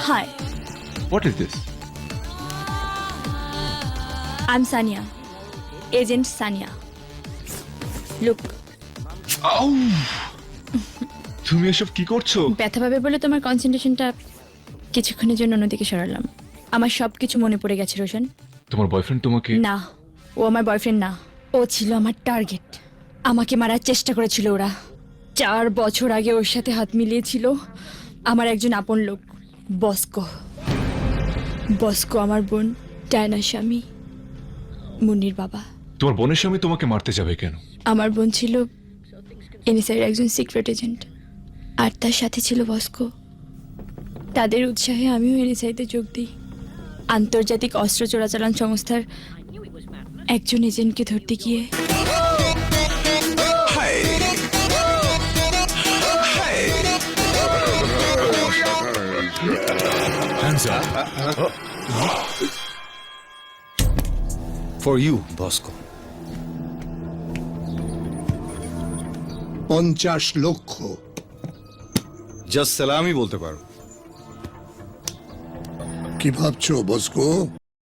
Hi, What is this? I'm Sania. Agent Sania. Look, আউ! তুমি এসব কি করছো? ব্যথা পাবে বলে তোমার কনসেন্ট্রেশনটা কিছুক্ষণের জন্য অন্যদিকে সরালাম। আমার সব কিছু মনে পড়ে গেছে রোশন। তোমার বয়ফ্রেন্ড তোমাকে না, ও আমার বয়ফ্রেন্ড না, ও ছিল আমার টার্গেট। আমাকে মারার চেষ্টা করেছিল ওরা। 4 বছর আগে ওর সাথে হাত মিলিয়েছিল আমার একজন আপন লোক, বস্কো। বস্কো আমার বোন ডায়নার স্বামী, মুন্নির বাবা। তোমার বোনের স্বামী তোমাকে মারতে যাবে কেন? আমার বোন ছিল এনএসআইয়ের একজন সিক্রেট এজেন্ট, আর তার সাথে ছিল বস্কো। তাদের উৎসাহে আমিও এনএসআইতে যোগ দিই। আন্তর্জাতিক অস্ত্র চোরাচালান সংস্থার একজন এজেন্টকে ধরতে গিয়ে For you, Bosco. 50 লক্ষ। জাস্ট সালামই বলতে পারো। কি ভাবছো বস্কো?